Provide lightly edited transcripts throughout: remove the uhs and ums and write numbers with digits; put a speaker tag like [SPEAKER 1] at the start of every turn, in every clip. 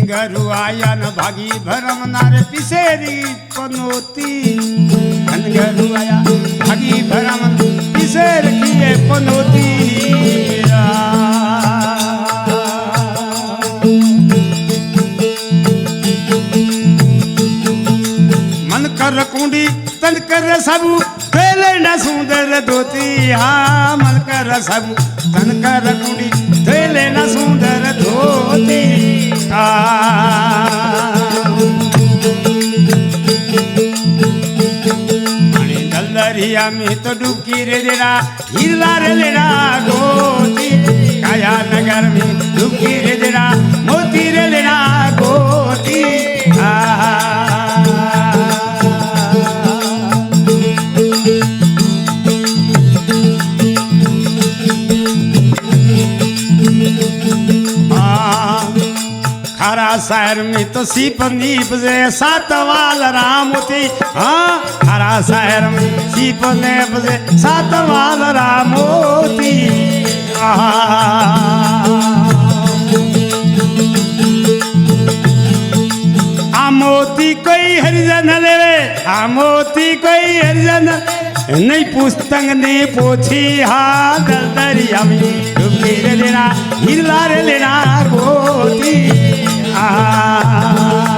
[SPEAKER 1] घनघरू आया न भागी भरम नारे पिसेरी पनोती घनघरू आया भागी भरम पिसेर किए पनोती मन कर कुंडी तन कर सबू बेले न सुंदर धोती हाँ मन कर सबू तन कर कुंडी बेले न सुंदर धोती दरिया में तो डुबकी रे देना हिला रे लेना गोती काया नगर में डुबकी रे देना मोती रे लेना गोती खरा शहर में तो सीप नीप से सातवाल राम होती हाँ खरा शहर में सीप नीप से सातवाल राम होती मोती कोई हरिजन लेवे मोती कोई हरिजन नहीं पुस्तक नहीं पोछी हाँ दरिया में डुबकी रे लेना हिला रे लेना गोती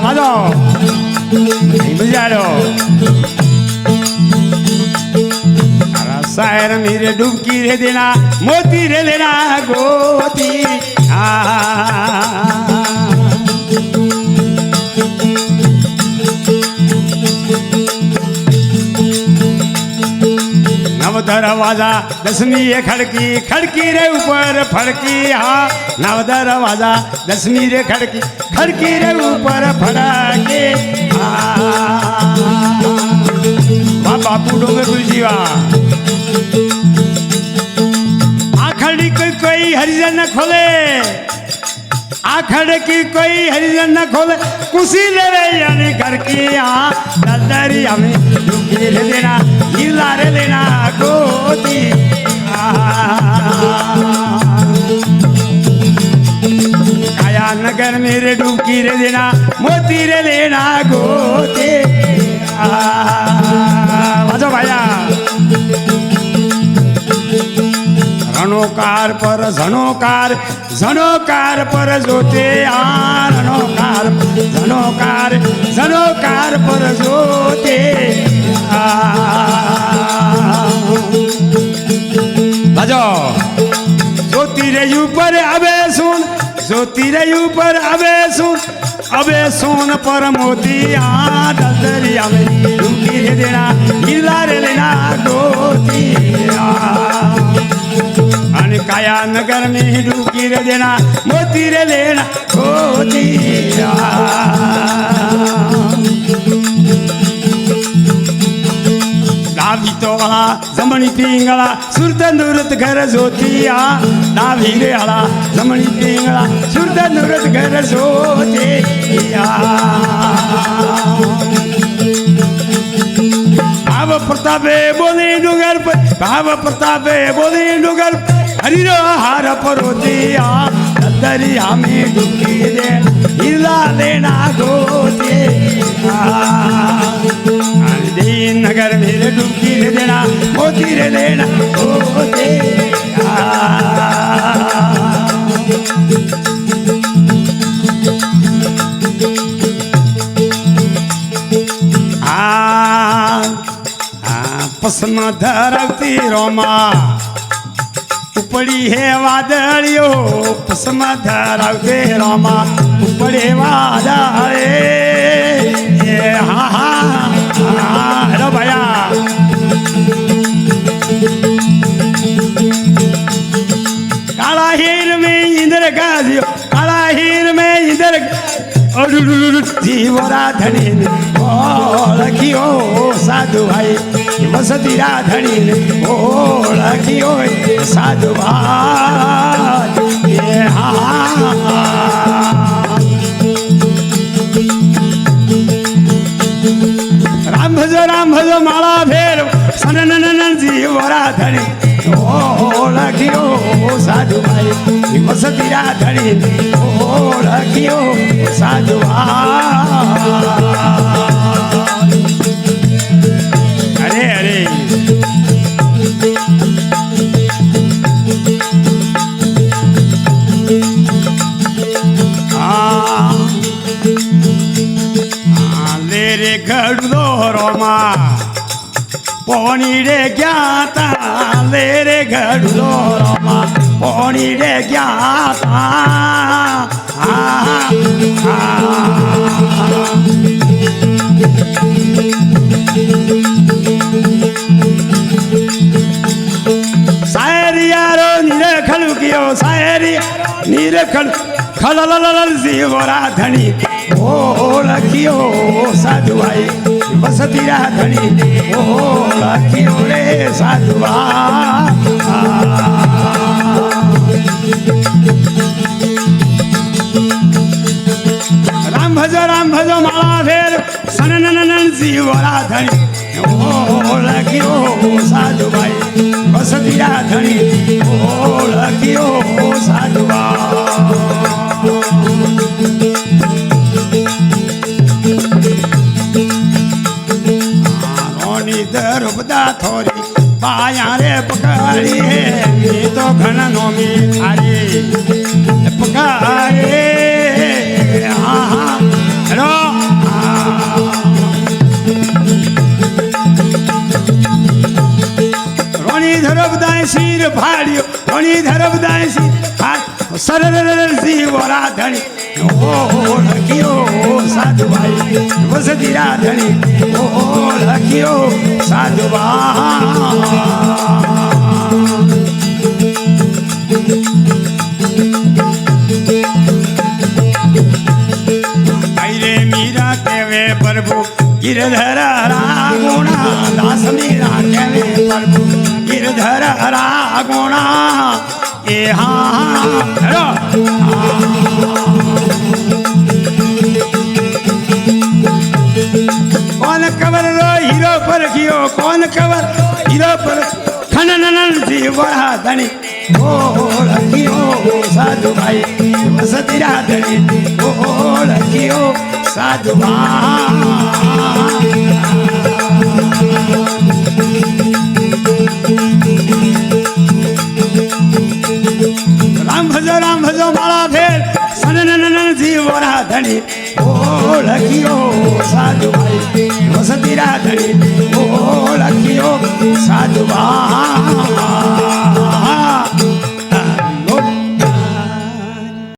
[SPEAKER 1] 맞아 이거야로 सायर मेरे डुबकी रे देना मोती रे लेना गोती नव दरवाजा दसवीं ये खड़की खड़की रे ऊपर फड़की हाँ नव दरवाजा दसवीं रे खड़की खड़की रे ऊपर फड़के वाह बापू डोंगे तुलसीवा आखड़ी कोई हरिजन न खोले आखड़ की कोई हरिजन न खोले कुशी ले रहे यानी घर की हाँ दरिया में डुबकी रे देना हिला रे लेना गोती काया नगर मेरे डुबकी रे देना मोती रे लेना गोती बाजो भाया रणोकार पर झनोकार झनोकार पर जोते रणोकार झनोकार झनोकार पर जोते बाजो ज्योति रे ऊपर अबे सुन ज्योति रे ऊपर अबे सुन पर मोती दरिया में डुबकी रे देना हिला रे लेना गोती काया नगर में डुबकी रे देना मोती रे लेना गोती दावी तो वाला जमणी पिंगला सुरत नुरत घर जोतिया दावी रे वाला जमणी पिंगला सुरत नुरत घर जोतिया भाव प्रतापे बोले डुंगर पर भाव प्रतापे बोले डुंगर हरिरो हार परोतिया दरिया में डुबकी दे हिला लेना गोती नगर मेरे डुबकी रे देना मोती रे लेना गोती पसमा धरती रोमा उपड़ी है वादड़ियो पसमा धरती रोमा उपड़े वादड़े हाँ हाँ हेलो भैया काला हीर में इंद्र का दियो काला हीर में इंद्र जीवरा धनी लखियो साधु भाई बसती राधनी लखियो साधु भाई राम भजो माला फेर सन जीवरा धनी लखियो साधु भाई बसती राधनी लखियो સાધુભાઈ અરે અરે રે ગડલો રોમા પોણી રે ગયા લે રે ગડલો રોમા પોણી રે ગયા શાયરી યારો નિરખલ કયો શાયરી નિરખલ ખલલલ જીવરા ધણી ઓળખ્યો સાધુભાઈ વસતી રાધણી ઓળખ્યો રે સાધુભાઈ રામ ભજો માળા ફેર સનનનન જીવ રાધણી ઓળખ્યો સાધુભાઈ વસતી રાધણી ઓળખ્યો સાધુભાઈ ધરબદા થોરી પાયા રે પકાડી હે તો ઘણા નોમી આરી પકાડે હેલો રોણી ધરબદાય શીર ફાડ્યો રોણી ધરબદાય શીર સરળ જીવ રાધણી ઓળખ્યો સાધુભાઈ વસતી રાધણી ઓળખ્યો સાધુભાઈ રે મીરા કેવે પ્રભુ ગિરધર રાગુણા દાસ મીરા કેવે પ્રભુ ગિરધર રાગુણા એ હા कौन कवर रो हीरो पर कियो कौन कवर हीरो पर खननन जीवरा धनी ओळखियो साधुभाई वसती राधणी ओळखियो साधुभाई राम भजो माला फेर सननन जीवरा धनी ओळखियो साधुभाई वसती राधणी ओळखियो साधुभाई